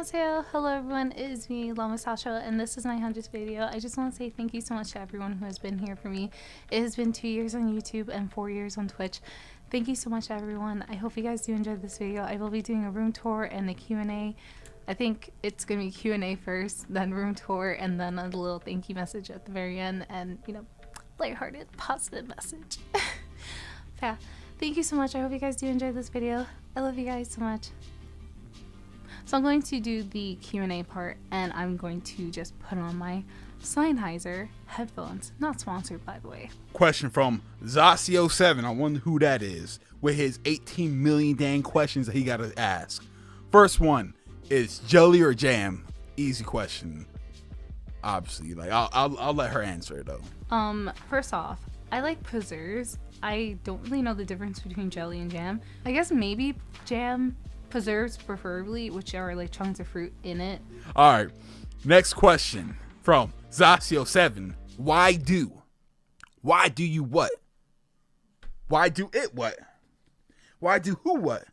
Annyeonghaseyo. Hello everyone, it is me, Lama Sasha, and this is my 100th video. I just want to say thank you so much to everyone who has been here for me. It has been 2 years on YouTube and 4 years on Twitch. Thank you so much everyone. I hope you guys do enjoy this video. I will be doing a room tour and a Q&A. I think it's going to be Q&A first, then room tour, and then a little thank you message at the very end, and lighthearted, positive message. Yeah, thank you so much. I hope you guys do enjoy this video. I love you guys so much. So I'm going to do the Q&A part, and I'm going to just put on my Sennheiser headphones. Not sponsored, by the way. Question from Zasio7. I wonder who that is, with his 18 million dang questions that he got to ask. First one is jelly or jam? Easy question. Obviously, I'll let her answer it though. First off, I like preserves. I don't really know the difference between jelly and jam. I guess maybe jam. Preserves preferably, which are like chunks of fruit in it. All right, next question from Zasio7. Why do you what? Why do it what? Why do who what?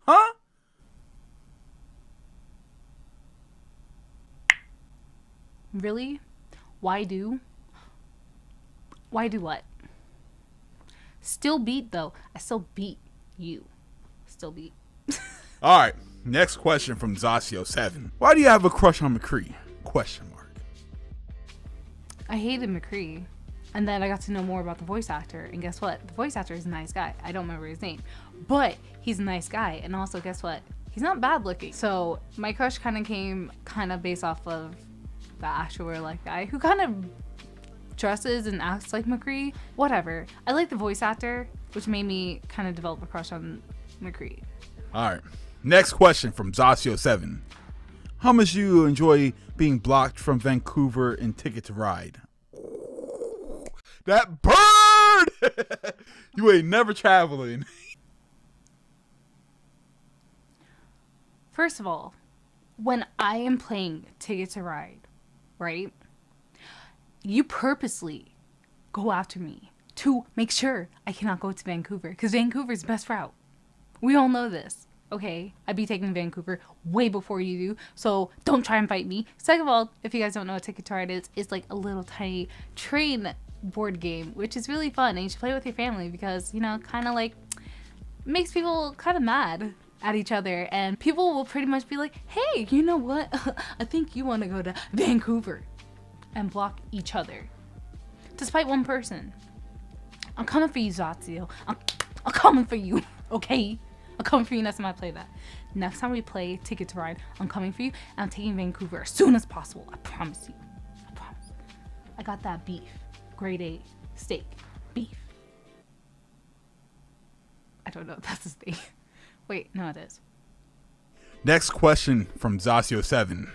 Huh? Really? Why do what? Still beat though. I still beat you. Still beat. All right, next question from Zasio7. Why do you have a crush on McCree? Question mark. I hated McCree, and then I got to know more about the voice actor, and guess what? The voice actor is a nice guy. I don't remember his name, but he's a nice guy, and also guess what? He's not bad looking. So my crush kind of came based off of the actual real life guy who kind of dresses and acts like McCree. Whatever. I like the voice actor, which made me kind of develop a crush on McCree. All right. Next question from Zasio7. How much do you enjoy being blocked from Vancouver in Ticket to Ride? Ooh, that bird! You ain't never traveling. First of all, when I am playing Ticket to Ride, right? You purposely go after me to make sure I cannot go to Vancouver, because Vancouver's the best route. We all know this. Okay, I'd be taking Vancouver way before you do, so don't try and fight me. Second of all, if you guys don't know what Ticket to Ride is, it's like a little tiny train board game, which is really fun, and you should play with your family because, kind of like makes people kind of mad at each other, and people will pretty much be like, hey, you know what? I think you want to go to Vancouver, and block each other. Despite one person. I'm coming for you, Zatio. I'm coming for you, okay? I'm coming for you next time I play that. Next time we play Ticket to Ride, I'm coming for you, and I'm taking Vancouver as soon as possible. I promise you. I promise. I got that beef. Grade A steak. Beef. I don't know if that's his thing. Wait, no it is. Next question from Zasio7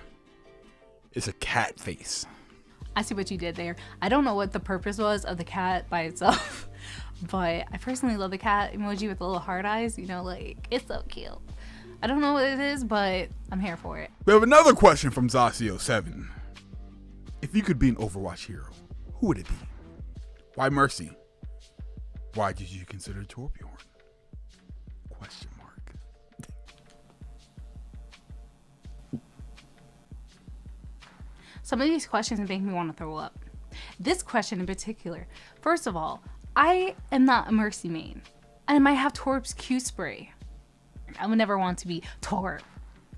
is a cat face. I see what you did there. I don't know what the purpose was of the cat by itself, but I personally love the cat emoji with the little heart eyes. It's so cute. I don't know what it is, but I'm here for it. We have another question from Zasio7. If you could be an Overwatch hero, who would it be? Why Mercy? Why did you consider Torbjorn? Question mark. Some of these questions make me want to throw up. This question in particular. First of all, I am not a Mercy main. And I might have Torb's Q spray. I would never want to be Torb.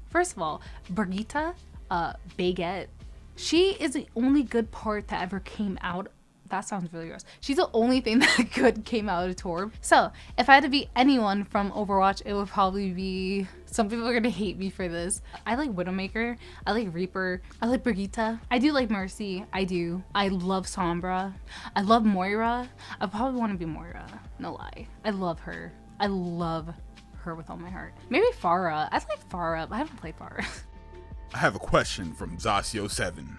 First of all, Brigitte, Baguette, she is the only good part that ever came out. That sounds really gross. She's the only thing that good came out of Torb. So, if I had to be anyone from Overwatch, it would probably be... Some people are gonna hate me for this. I like Widowmaker. I like Reaper. I like Brigitte. I do like Mercy. I do. I love Sombra. I love Moira. I probably want to be Moira. No lie. I love her. I love her with all my heart. Maybe Pharah. I like Pharah, but I haven't played Pharah. I have a question from Zasio7.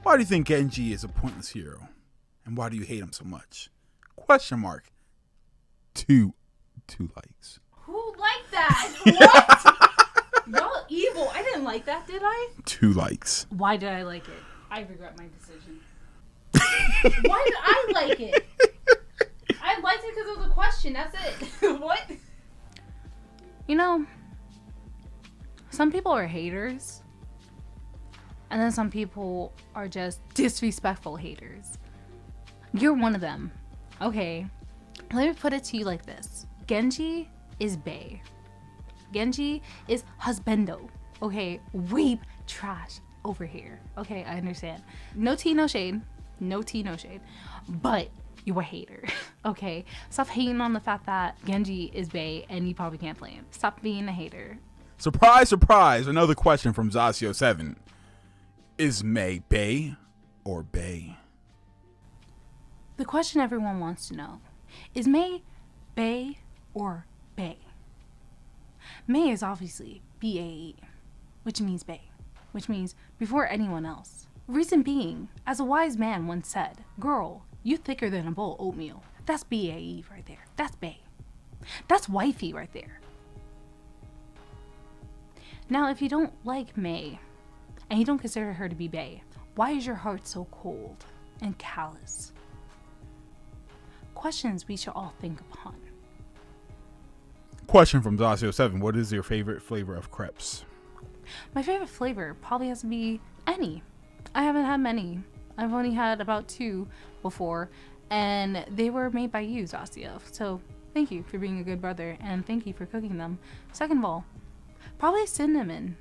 Why do you think Genji is a pointless hero? And why do you hate him so much? Question mark. Two likes. Who liked that? What? Y'all evil. I didn't like that, did I? 2 likes. Why did I like it? I regret my decision. Why did I like it? I liked it because of the question. That's it. What? Some people are haters, and then some people are just disrespectful haters. You're one of them. Okay, let me put it to you like this. Genji is bae. Genji is husbando. Okay, weeb trash over here. Okay, I understand. No tea, no shade. No tea, no shade. But you're a hater. Okay, stop hating on the fact that Genji is bae and you probably can't play him. Stop being a hater. Surprise, surprise. Another question from Zasio7. Is May bae or bae? The question everyone wants to know is May bae or bae? May is obviously BAE, which means bae, which means before anyone else. Reason being, as a wise man once said, girl, you thicker than a bowl of oatmeal. That's BAE right there. That's bae. That's wifey right there. Now, if you don't like May, and you don't consider her to be bae, why is your heart so cold and callous? Questions we should all think upon. Question from Zasio7. What is your favorite flavor of crepes? My favorite flavor probably has to be any. I haven't had many. I've only had about 2 before, and they were made by you, Zasio. So thank you for being a good brother, and thank you for cooking them. Second of all, probably cinnamon.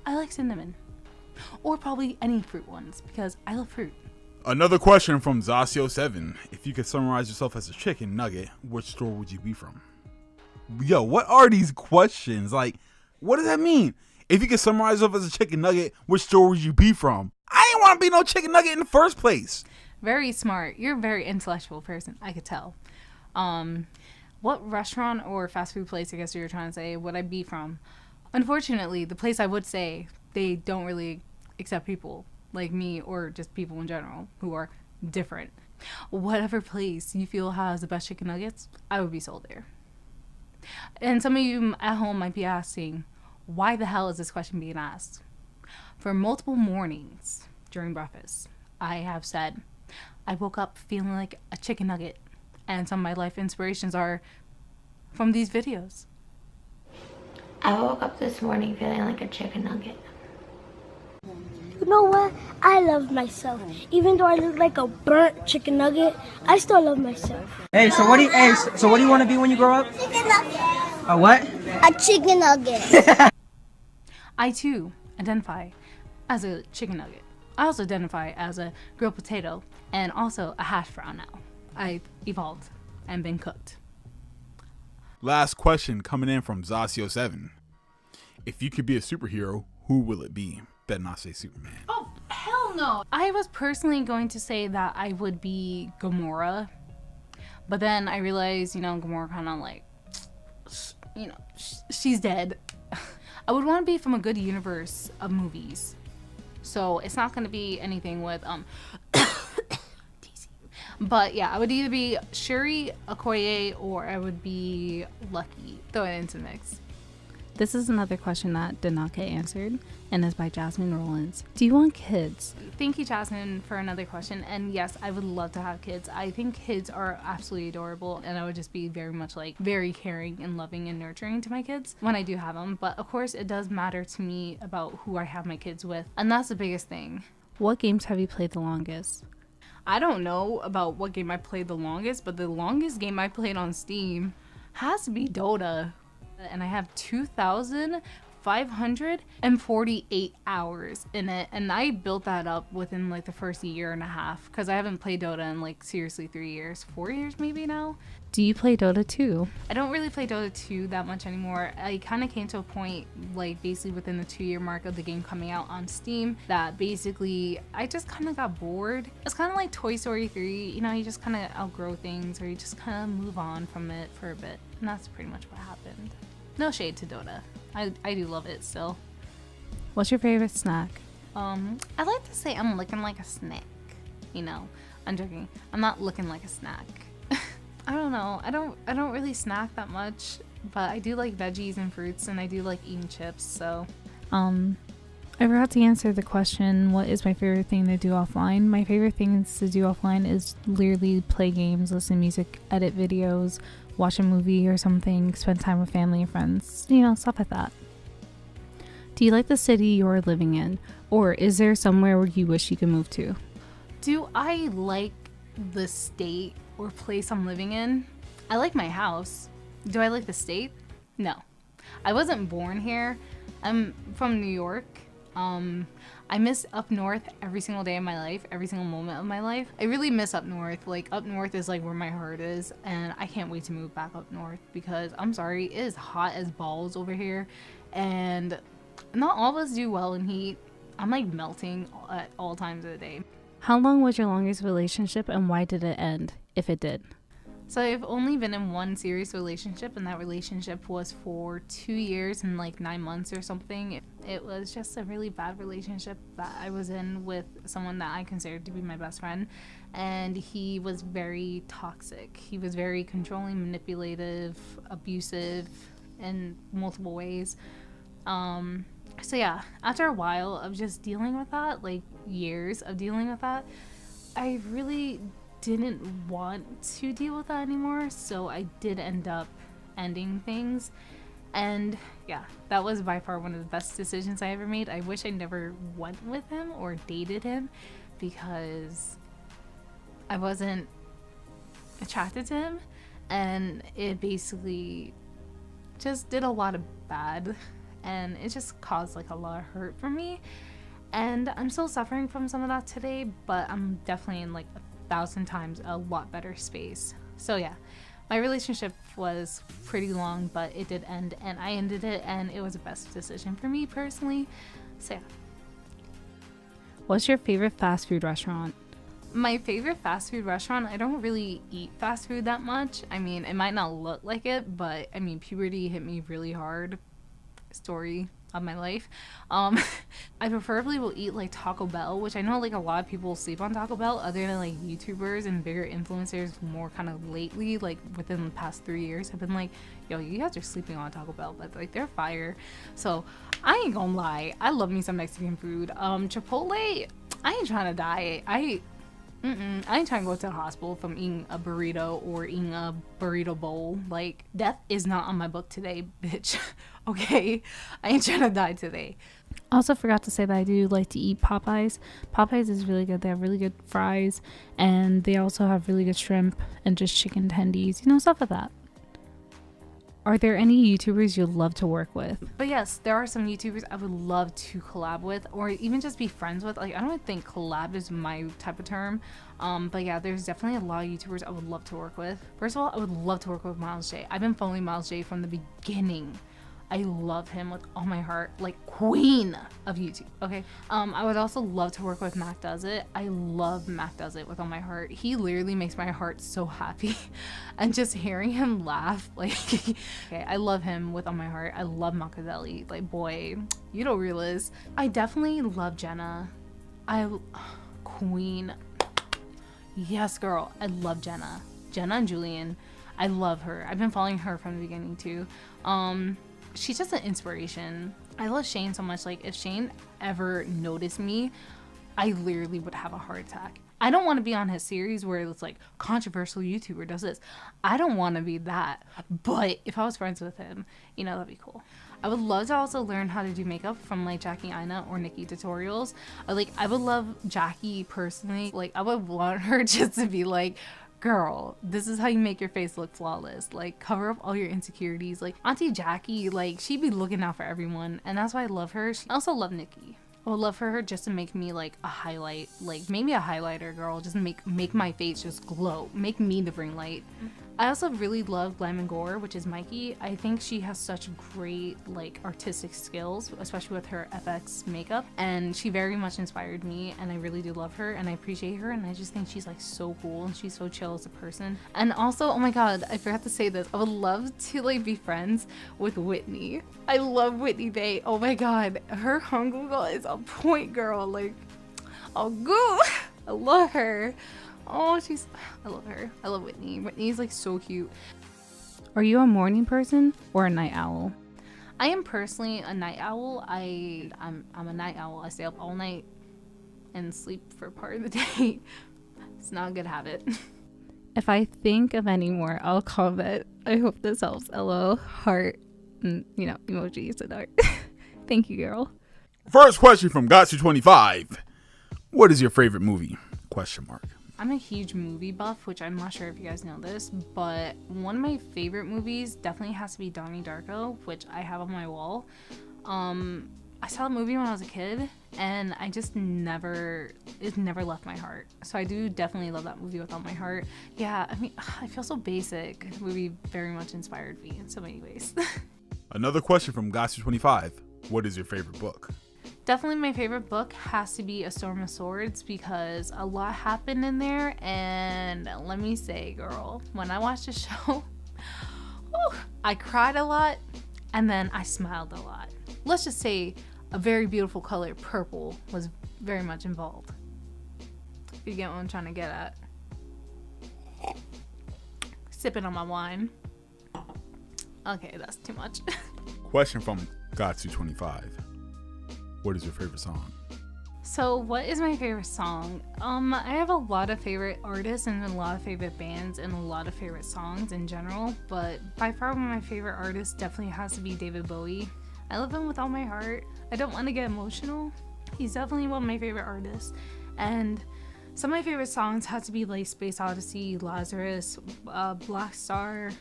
I like cinnamon. Or probably any fruit ones, because I love fruit. Another question from Zasio7. If you could summarize yourself as a chicken nugget, which store would you be from? Yo, what are these questions? Like, what does that mean? If you could summarize yourself as a chicken nugget, which store would you be from? I ain't want to be no chicken nugget in the first place. Very smart. You're a very intellectual person, I could tell. What restaurant or fast food place, I guess you were trying to say, would I be from? Unfortunately, the place I would say, they don't really accept people like me or just people in general who are different. Whatever place you feel has the best chicken nuggets, I would be sold there. And some of you at home might be asking, why the hell is this question being asked? For multiple mornings during breakfast, I have said, I woke up feeling like a chicken nugget. And some of my life inspirations are from these videos. I woke up this morning feeling like a chicken nugget. You know what? I love myself. Even though I look like a burnt chicken nugget, I still love myself. Hey, so what do you want to be when you grow up? Chicken nugget. A what? A chicken nugget. I too identify as a chicken nugget. I also identify as a grilled potato and also a hash brown now. I've evolved and been cooked. Last question coming in from Zasio7. If you could be a superhero, who will it be? Better not say Superman. Oh, hell no. I was personally going to say that I would be Gamora. But then I realized, Gamora kind of like, she's dead. I would want to be from a good universe of movies. So it's not going to be anything with, But yeah, I would either be Shuri, Okoye, or I would be Lucky. Throw it into the mix. This is another question that did not get answered, and is by Jasmine Rollins. Do you want kids? Thank you, Jasmine, for another question. And yes, I would love to have kids. I think kids are absolutely adorable, and I would just be very much very caring and loving and nurturing to my kids when I do have them. But of course, it does matter to me about who I have my kids with, and that's the biggest thing. What games have you played the longest? I don't know about what game I played the longest, but the longest game I played on Steam has to be Dota. And I have 2,548 hours in it. And I built that up within the first year and a half, because I haven't played Dota in seriously 3 years, 4 years maybe now. Do you play Dota 2? I don't really play Dota 2 that much anymore. I kind of came to a point, basically within the 2-year mark of the game coming out on Steam, that basically I just kind of got bored. It's kind of like Toy Story 3, you just kind of outgrow things, or you just kind of move on from it for a bit. And that's pretty much what happened. No shade to Dota. I do love it still. What's your favorite snack? I like to say I'm looking like a snack. I'm joking. I'm not looking like a snack. I don't know. I don't really snack that much, but I do like veggies and fruits, and I do like eating chips, so. I forgot to answer the question, what is my favorite thing to do offline? My favorite things to do offline is literally play games, listen to music, edit videos, watch a movie or something, spend time with family and friends, stuff like that. Do you like the city you're living in? Or is there somewhere where you wish you could move to? Do I like the state or place I'm living in? I like my house. Do I like the state? No. I wasn't born here. I'm from New York. I miss up north every single day of my life, every single moment of my life. I really miss up north. Like, up north is like where my heart is, and I can't wait to move back up north because I'm sorry, it is hot as balls over here, and not all of us do well in heat. I'm like melting at all times of the day. How long was your longest relationship and why did it end, if it did? So I've only been in one serious relationship, and that relationship was for 2 years and like 9 months or something. It was just a really bad relationship that I was in with someone that I considered to be my best friend, and he was very toxic. He was very controlling, manipulative, abusive in multiple ways. So yeah, after a while of just dealing with that, like years of dealing with that, I really didn't want to deal with that anymore, so I did end up ending things. And yeah, that was by far one of the best decisions I ever made. I wish I never went with him or dated him because I wasn't attracted to him, and it basically just did a lot of bad, and it just caused like a lot of hurt for me, and I'm still suffering from some of that today, but I'm definitely in like 1,000 times a lot better space. So yeah, my relationship was pretty long, but it did end, and I ended it, and it was the best decision for me personally. So yeah. What's your favorite fast food restaurant? My favorite fast food restaurant, I don't really eat fast food that much. I mean, it might not look like it, but I mean, puberty hit me really hard. Story of my life. I preferably will eat like Taco Bell, which I know like a lot of people sleep on Taco Bell other than like YouTubers and bigger influencers more kind of lately, like within the past 3 years have been like, yo, you guys are sleeping on Taco Bell, but like they're fire. So I ain't gonna lie, I love me some Mexican food. Chipotle, I ain't trying to die. I ain't trying to go to the hospital from eating a burrito or eating a burrito bowl. Like, death is not on my book today, bitch. Okay? I ain't trying to die today. I also forgot to say that I do like to eat Popeyes. Popeyes is really good. They have really good fries, and they also have really good shrimp and just chicken tendies, you know, stuff like that. Are there any YouTubers you'd love to work with? But yes, there are some YouTubers I would love to collab with, or even just be friends with. Like, I don't think collab is my type of term. But yeah, there's definitely a lot of YouTubers I would love to work with. First of all, I would love to work with Miles J. I've been following Miles J from the beginning. I love him with all my heart, like queen of YouTube. Okay. I would also love to work with Mac Does It. I love Mac Does It with all my heart. He literally makes my heart so happy, and just hearing him laugh, like, okay, I love him with all my heart. I love Machiavelli. Like, boy, you don't realize. I definitely love Jenna. Queen. Yes, girl. I love Jenna. Jenna and Julian. I love her. I've been following her from the beginning too. She's just an inspiration. I love Shane so much. Like, if Shane ever noticed me, I literally would have a heart attack. I don't want to be on his series where it's like controversial YouTuber does this. I don't want to be that. But if I was friends with him, you know, that'd be cool. I would love to also learn how to do makeup from like Jackie Ina or Nikki tutorials. I would love Jackie personally. Like, I would want her just to be like, girl, this is how you make your face look flawless. Like, cover up all your insecurities. Like, Auntie Jackie, like, she'd be looking out for everyone, and that's why I love her. I also love Nikki. I would love for her just to make me like a highlight, like maybe a highlighter, girl. Just make my face just glow. Make me the ring light. I also really love Glam and Gore, which is Mikey. I think she has such great like artistic skills, especially with her FX makeup, and she very much inspired me, and I really do love her and I appreciate her, and I just think she's like so cool and she's so chill as a person. And also, oh my god, I forgot to say this, I would love to like be friends with Whitney. I love Whitney Bay. Oh my god, her hangul is on point, girl. Like, oh goo, I love her. Oh, I love her. I love Whitney. Whitney's like so cute. Are you a morning person or a night owl? I am personally a night owl. I'm a night owl. I stay up all night and sleep for part of the day. It's not a good habit. If I think of any more, I'll comment. I hope this helps. LO, heart, and, you know, emojis and art. Thank you, girl. First question from Gatsu25. What is your favorite movie? Question mark. I'm a huge movie buff, which I'm not sure if you guys know this, but one of my favorite movies definitely has to be Donnie Darko, which I have on my wall. I saw the movie when I was a kid, and it never left my heart. So I do definitely love that movie with all my heart. Yeah, I mean, I feel so basic. The movie very much inspired me in so many ways. Another question from Gatsu25. What is your favorite book? Definitely my favorite book has to be A Storm of Swords because a lot happened in there, and let me say, girl, when I watched the show, I cried a lot, and then I smiled a lot. Let's just say a very beautiful color, purple, was very much involved. If you get what I'm trying to get at. Sipping on my wine. Okay, that's too much. Question from Gatsu25. What is your favorite song? So what is my favorite song? I have a lot of favorite artists and a lot of favorite bands and a lot of favorite songs in general, but by far one of my favorite artists definitely has to be David Bowie. I love him with all my heart. I don't want to get emotional. He's definitely one of my favorite artists. And some of my favorite songs have to be like Space Odyssey, Lazarus, Black Star,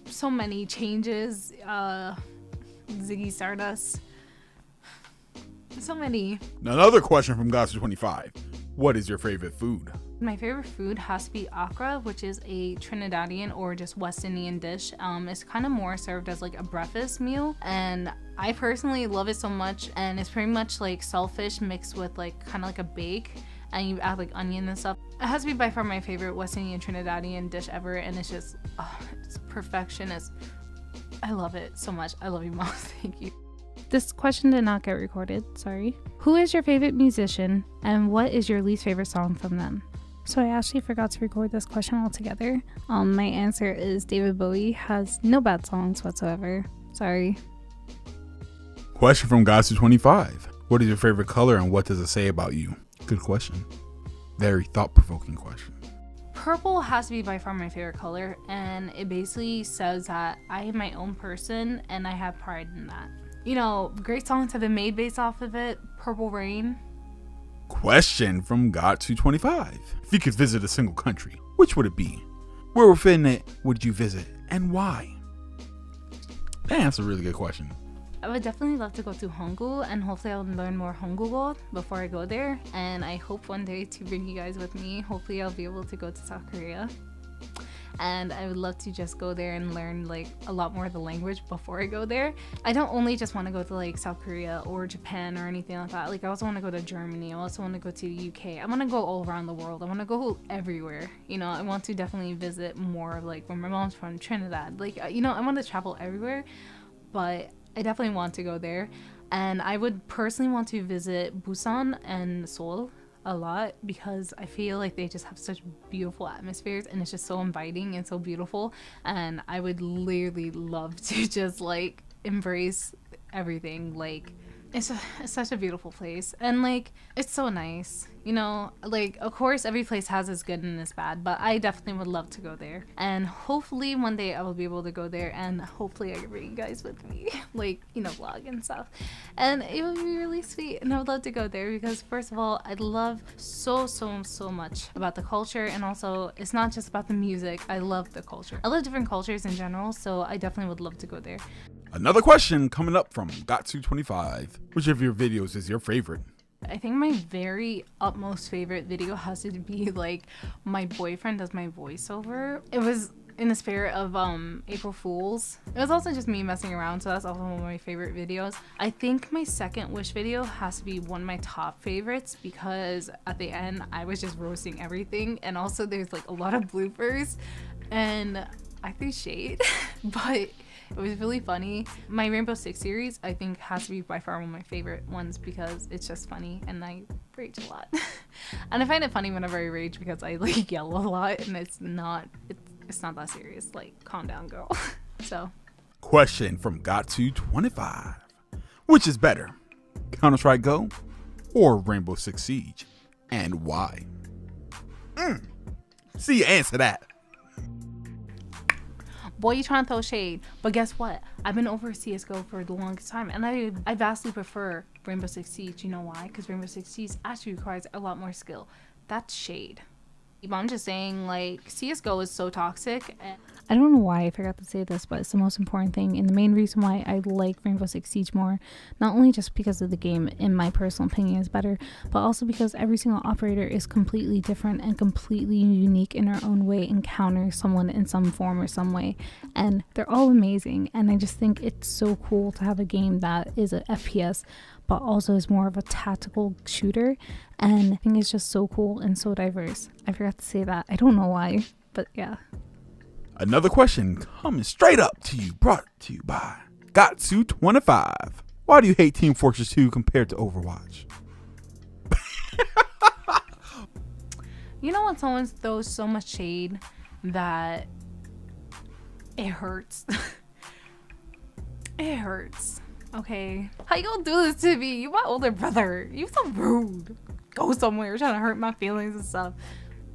so many changes, Ziggy Stardust. So many. Another question from Gatsu25. What is your favorite food? My favorite food has to be akra, which is a Trinidadian or just West Indian dish. It's kind of more served as like a breakfast meal, and I personally love it so much. And it's pretty much like saltfish mixed with like kind of like a bake, and you add like onion and stuff. It has to be by far my favorite West Indian Trinidadian dish ever, and it's just it's perfection. I love it so much. I love you, Mom. Thank you. This question did not get recorded, sorry. Who is your favorite musician, and what is your least favorite song from them? So I actually forgot to record this question altogether. My answer is David Bowie has no bad songs whatsoever. Sorry. Question from Gatsu25. What is your favorite color, and what does it say about you? Good question. Very thought-provoking question. Purple has to be by far my favorite color, and it basically says that I am my own person and I have pride in that. Great songs have been made based off of it. Purple Rain. Question from Gatsu25. If you could visit a single country, which would it be? Where within it would you visit, and why? That's a really good question. I would definitely love to go to Hangul, and hopefully I'll learn more Hangul before I go there. And I hope one day to bring you guys with me. Hopefully I'll be able to go to South Korea. And I would love to just go there and learn like a lot more of the language before I go there. I don't only just want to go to like South Korea or Japan or anything like that. Like I also want to go to Germany. I also want to go to the UK. I want to go all around the world. I want to go everywhere. I want to definitely visit more like where my mom's from, Trinidad. Like, I want to travel everywhere, but I definitely want to go there. And I would personally want to visit Busan and Seoul a lot because I feel like they just have such beautiful atmospheres and it's just so inviting and so beautiful, and I would literally love to just like embrace everything. Like it's such a beautiful place, and like it's so nice, like of course every place has its good and its bad, but I definitely would love to go there, and hopefully one day I will be able to go there, and hopefully I can bring you guys with me, like vlog and stuff, and it would be really sweet, and I would love to go there because first of all I love so much about the culture, and also it's not just about the music. I love the culture. I love different cultures in general, so I definitely would love to go there. Another question coming up from Gatsu25. Which of your videos is your favorite? I think my very utmost favorite video has to be like my boyfriend does my voiceover. It was in the spirit of April Fools. It was also just me messing around, so that's also one of my favorite videos. I think my second wish video has to be one of my top favorites because at the end I was just roasting everything, and also there's like a lot of bloopers and I threw shade but it was really funny. My Rainbow Six series, I think, has to be by far one of my favorite ones because it's just funny and I rage a lot. And I find it funny whenever I rage because I like yell a lot, and it's not that serious. Like, calm down, girl. So. Question from Gatsu25. Which is better, Counter-Strike Go or Rainbow Six Siege, and why? See you answer that. Boy, you trying to throw shade. But guess what? I've been over CSGO for the longest time, and I vastly prefer Rainbow Six Siege. You know why? Because Rainbow Six Siege actually requires a lot more skill. That's shade. I'm just saying, like, CSGO is so toxic. And I don't know why I forgot to say this, but it's the most important thing and the main reason why I like Rainbow Six Siege more. Not only just because of the game, in my personal opinion, is better, but also because every single operator is completely different and completely unique in their own way, encounters someone in some form or some way, and they're all amazing. And I just think it's so cool to have a game that is a FPS but also is more of a tactical shooter, and I think it's just so cool and so diverse. I forgot to say that. I don't know why, but yeah. Another question coming straight up to you, brought to you by Gatsu25. Why do you hate Team Fortress 2 compared to Overwatch? You know when someone throws so much shade that it hurts? It hurts. Okay, how you gonna do this to me? You my older brother. You so rude. Go somewhere trying to hurt my feelings and stuff.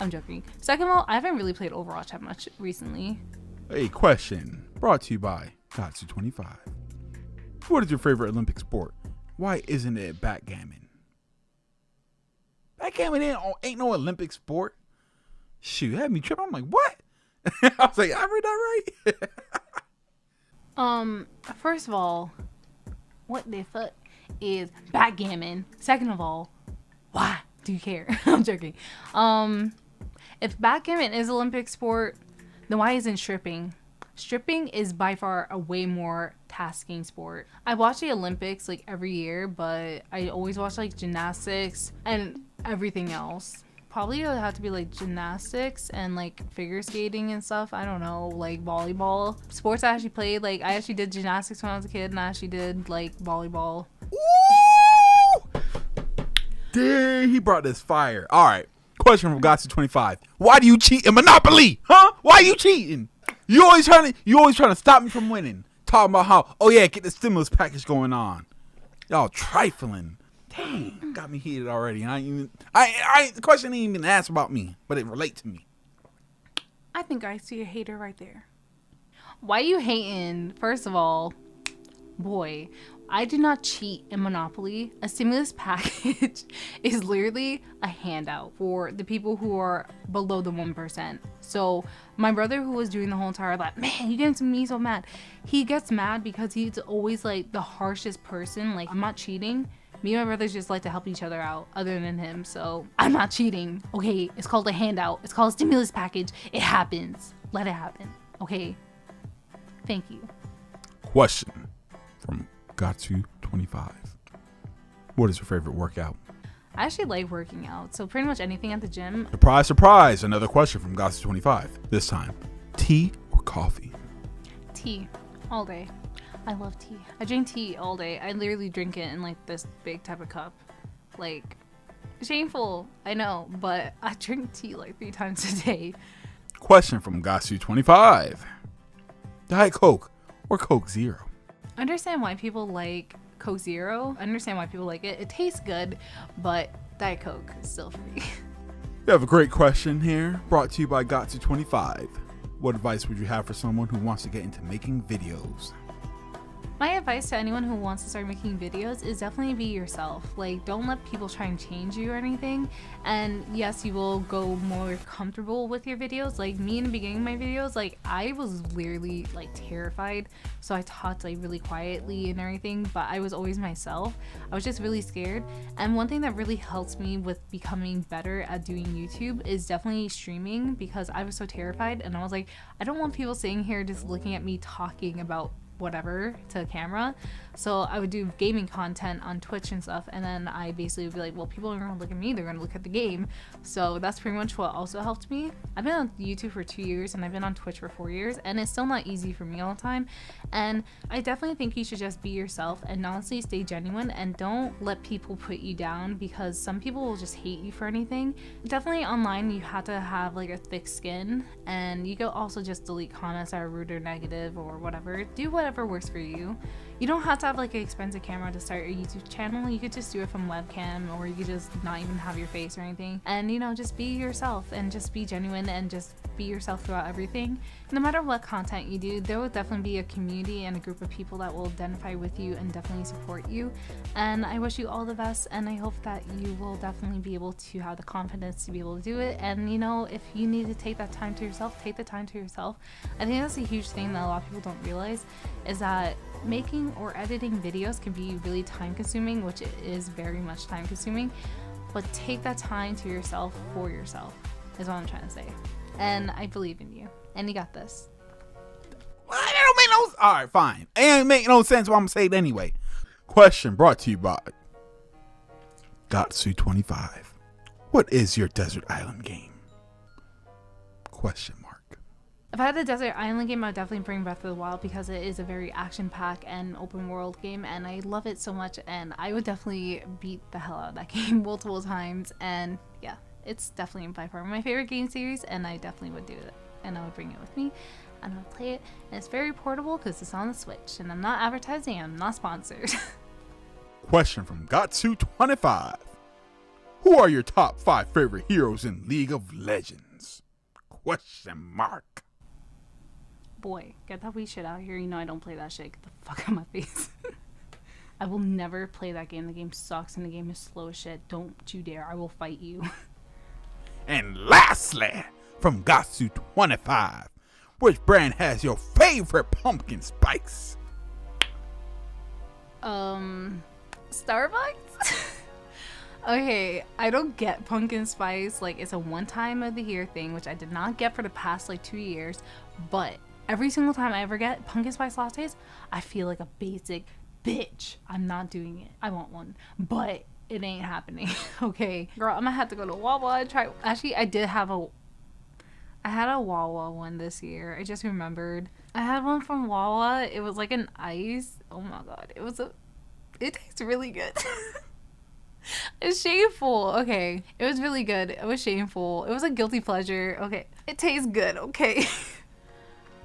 I'm joking. Second of all, I haven't really played Overwatch that much recently. A question brought to you by Gatsu25. What is your favorite Olympic sport? Why isn't it backgammon? Backgammon ain't no Olympic sport. Shoot, had me tripping. I'm like, what? I was like, I read that right? First of all, what the fuck is backgammon? Second of all, why do you care? I'm joking. If backgammon is Olympic sport, then why isn't stripping? Stripping is by far a way more tasking sport. I watch the Olympics like every year, but I always watch like gymnastics and everything else. Probably it would have to be like gymnastics and like figure skating and stuff. I don't know, like volleyball. Sports I actually played, like I actually did gymnastics when I was a kid, and I actually did like volleyball. Woo! Dang, he brought this fire. All right, question from Gatsu25. Why do you cheat in Monopoly? Huh? Why are you cheating? You always trying to stop me from winning. Talking about how, oh yeah, get the stimulus package going on. Y'all trifling. Dang, got me heated already. The question ain't even asked about me, but it relates to me. I think I see a hater right there. Why you hating? First of all, boy, I do not cheat in Monopoly. A stimulus package is literally a handout for the people who are below the 1%. So my brother, who was doing the whole entire life, man, you getting me so mad. He gets mad because he's always like the harshest person. Like, I'm not cheating. Me and my brothers just like to help each other out other than him. So I'm not cheating. Okay, it's called a handout. It's called a stimulus package. It happens. Let it happen. Okay. Thank you. Question from Gatsu25. What is your favorite workout? I actually like working out. So pretty much anything at the gym. Surprise, surprise. Another question from Gatsu25. This time, tea or coffee? Tea. All day. I love tea. I drink tea all day. I literally drink it in like this big type of cup. Like, shameful, I know, but I drink tea like 3 times a day. Question from Gatsu25. Diet Coke or Coke Zero? I understand why people like Coke Zero. I understand why people like it. It tastes good, but Diet Coke is still for me. We have a great question here, brought to you by Gatsu25. What advice would you have for someone who wants to get into making videos? My advice to anyone who wants to start making videos is definitely be yourself. Like, don't let people try and change you or anything. And yes, you will go more comfortable with your videos. Like me in the beginning of my videos, like I was literally like terrified. So I talked like really quietly and everything, but I was always myself. I was just really scared. And one thing that really helps me with becoming better at doing YouTube is definitely streaming, because I was so terrified and I was like, I don't want people sitting here just looking at me talking about whatever to a camera. So I would do gaming content on Twitch and stuff, and then I basically would be like, well, people aren't gonna look at me, they're gonna look at the game. So that's pretty much what also helped me. I've been on YouTube for 2 years and I've been on Twitch for 4 years, and it's still not easy for me all the time. And I definitely think you should just be yourself and honestly stay genuine, and don't let people put you down, because some people will just hate you for anything. Definitely online you have to have like a thick skin, and you can also just delete comments that are rude or negative or whatever. Do whatever works for you. You don't have to have like an expensive camera to start your YouTube channel. You could just do it from webcam, or you could just not even have your face or anything. And you know, just be yourself and just be genuine and just be yourself throughout everything. No matter what content you do, there will definitely be a community and a group of people that will identify with you and definitely support you. And I wish you all the best, and I hope that you will definitely be able to have the confidence to be able to do it. And you know, if you need to take that time to yourself, take the time to yourself. I think that's a huge thing that a lot of people don't realize, is that making or editing videos can be really time consuming, which it is very much time consuming, but take that time to yourself for yourself is what I'm trying to say. And I believe in you, and you got this. Well, that don't make no. All right, fine. It ain't make no sense. But I'm gonna say it anyway. Question brought to you by Gatsu25. What is your desert island game? Question mark. If I had a desert island game, I would definitely bring Breath of the Wild, because it is a very action-packed and open-world game, and I love it so much, and I would definitely beat the hell out of that game multiple times. And yeah, it's definitely by far my favorite game series, and I definitely would do it, and I would bring it with me, and I would play it, and it's very portable because it's on the Switch, and I'm not advertising, I'm not sponsored. Question from Gatsu25. Who are your top 5 favorite heroes in League of Legends? Question mark. Boy, get that Wii shit out here. You know I don't play that shit. Get the fuck out of my face. I will never play that game. The game sucks and the game is slow as shit. Don't you dare. I will fight you. And lastly, from Gatsu25, which brand has your favorite pumpkin spice? Starbucks? Okay, I don't get pumpkin spice. Like, it's a one time of the year thing, which I did not get for the past like 2 years. But every single time I ever get pumpkin spice lattes, I feel like a basic bitch. I'm not doing it. I want one, but it ain't happening. Okay, girl, I'm gonna have to go to Wawa and try. Actually, I had a Wawa one this year. I just remembered. I had one from Wawa. It was like an ice. Oh my god, it tastes really good. It's shameful. Okay, it was really good. It was shameful. It was a guilty pleasure. Okay, it tastes good. Okay.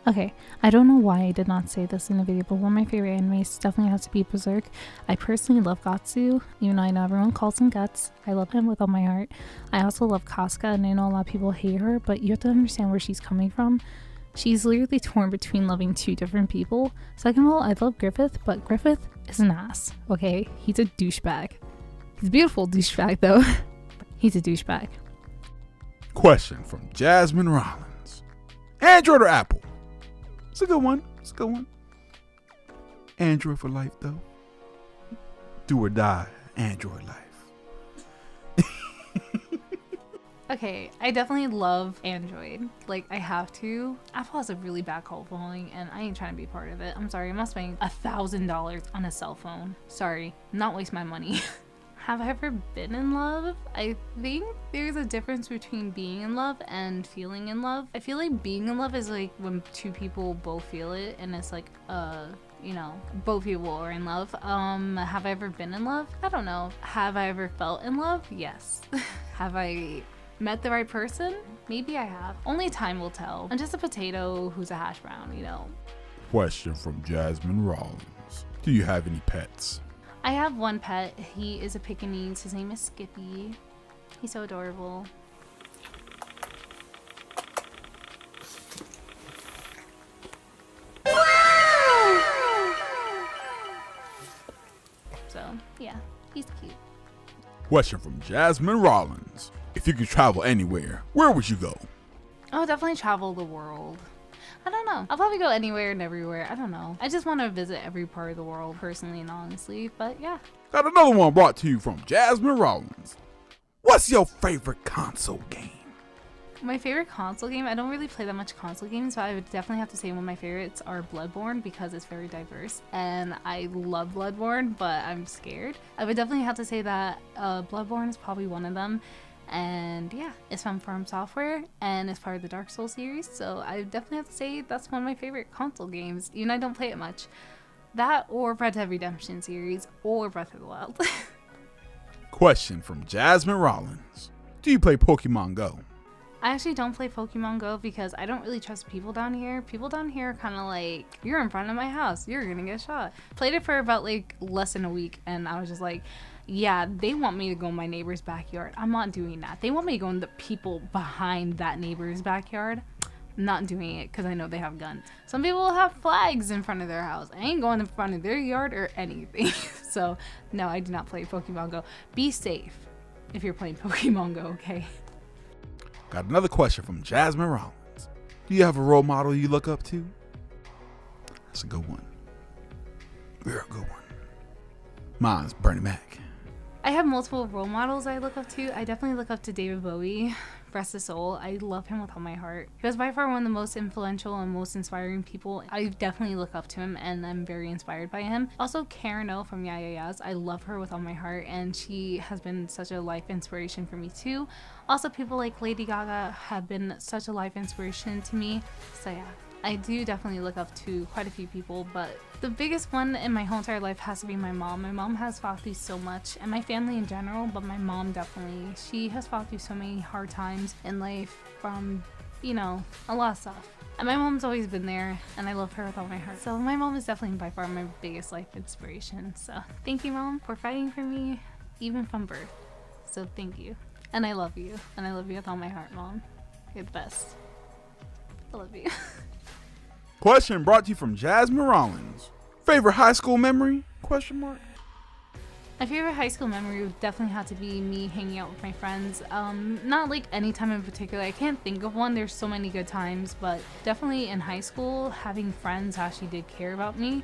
Okay, I don't know why I did not say this in the video, but one of my favorite animes definitely has to be Berserk. I personally love Gatsu, even though I know everyone calls him Guts. I love him with all my heart. I also love Casca, and I know a lot of people hate her, but you have to understand where she's coming from. She's literally torn between loving 2 different people. Second of all, I love Griffith, but Griffith is an ass, okay? He's a douchebag. He's a beautiful douchebag, though. He's a douchebag. Question from Jasmine Rollins. Android or Apple? It's a good one. It's a good one. Android for life, though. Do or die, Android life. Okay, I definitely love Android. Like, I have to. Apple has a really bad cult following, and I ain't trying to be part of it. I'm sorry, I'm not spending $1,000 on a cell phone. Sorry, not waste my money. Have I ever been in love? I think there's a difference between being in love and feeling in love. I feel like being in love is like when 2 people both feel it, and it's like, you know, both people are in love. Have I ever been in love? I don't know. Have I ever felt in love? Yes. Have I met the right person? Maybe I have. Only time will tell. I'm just a potato who's a hash brown, you know. Question from Jasmine Rollins. Do you have any pets? I have one pet. He is a Pekingese. His name is Skippy. He's so adorable. So, yeah, he's cute. Question from Jasmine Rollins. If you could travel anywhere, where would you go? I would definitely travel the world. I don't know. I'll probably go anywhere and everywhere. I don't know. I just want to visit every part of the world personally and honestly, but yeah. Got another one brought to you from Jasmine Rollins. What's your favorite console game? My favorite console game, I don't really play that much console games, but I would definitely have to say one of my favorites are Bloodborne, because it's very diverse, and I love Bloodborne, but I'm scared. I would definitely have to say that Bloodborne is probably one of them. And yeah, it's from Software, and it's part of the Dark Souls series, so I definitely have to say that's one of my favorite console games, even though I don't play it much. That or Red Dead Redemption series, or Breath of the Wild. Question from Jasmine Rollins. Do you play Pokemon Go? I actually don't play Pokemon Go because I don't really trust people down here. People down here are kind of like, you're in front of my house, you're gonna get shot. Played it for about like less than a week, and I was just like, yeah, they want me to go in my neighbor's backyard. I'm not doing that. They want me to go in the people behind that neighbor's backyard. I'm not doing it because I know they have guns. Some people have flags in front of their house. I ain't going in front of their yard or anything. So no, I do not play Pokemon Go. Be safe if you're playing Pokemon Go, okay? Got another question from Jasmine Rollins. Do you have a role model you look up to? That's a good one. Very good one. Mine's Bernie Mac. I have multiple role models I look up to. I definitely look up to David Bowie. Rest his soul. I love him with all my heart. He was by far one of the most influential and most inspiring people. I definitely look up to him and I'm very inspired by him. Also, Karen O from Yeah Yeah Yeahs. I love her with all my heart and she has been such a life inspiration for me too. Also, people like Lady Gaga have been such a life inspiration to me. So yeah, I do definitely look up to quite a few people, but the biggest one in my whole entire life has to be my mom. My mom has fought through so much, and my family in general, but my mom definitely. She has fought through so many hard times in life from, you know, a lot of stuff. And my mom's always been there, and I love her with all my heart. So my mom is definitely by far my biggest life inspiration. So thank you, Mom, for fighting for me, even from birth. So thank you. And I love you. And I love you with all my heart, Mom. You're the best. I love you. Question brought to you from Jasmine Rollins. Favorite high school memory? Question mark. My favorite high school memory would definitely have to be me hanging out with my friends. Not like any time in particular. I can't think of one. There's so many good times, but definitely in high school, having friends who actually did care about me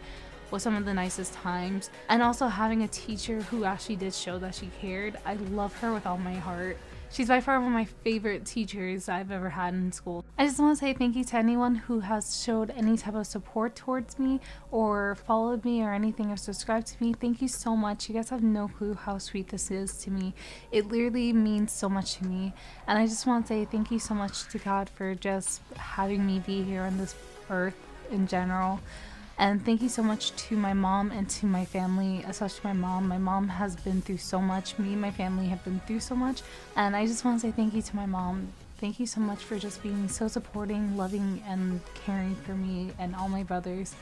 was some of the nicest times. And also having a teacher who actually did show that she cared. I love her with all my heart. She's by far one of my favorite teachers I've ever had in school. I just want to say thank you to anyone who has showed any type of support towards me or followed me or anything or subscribed to me. Thank you so much. You guys have no clue how sweet this is to me. It literally means so much to me. And I just want to say thank you so much to God for just having me be here on this earth in general. And thank you so much to my mom and to my family, especially my mom. My mom has been through so much. Me and my family have been through so much. And I just want to say thank you to my mom. Thank you so much for just being so supporting, loving, and caring for me and all my brothers.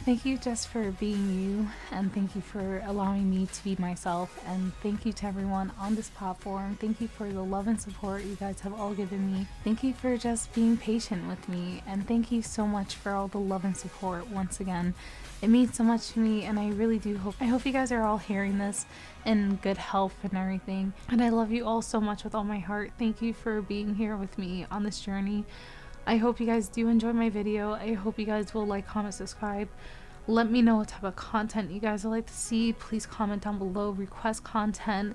Thank you just for being you, and thank you for allowing me to be myself. And thank you to everyone on this platform. Thank you for the love and support you guys have all given me. Thank you for just being patient with me, and thank you so much for all the love and support once again. It means so much to me, and I really do hope you guys are all hearing this in good health and everything. And I love you all so much with all my heart. Thank you for being here with me on this journey. I hope you guys do enjoy my video. I hope you guys will like, comment, subscribe. Let me know what type of content you guys would like to see. Please comment down below, request content.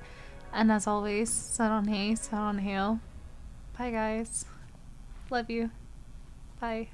And as always, set on hay, set on hail. Bye guys. Love you. Bye.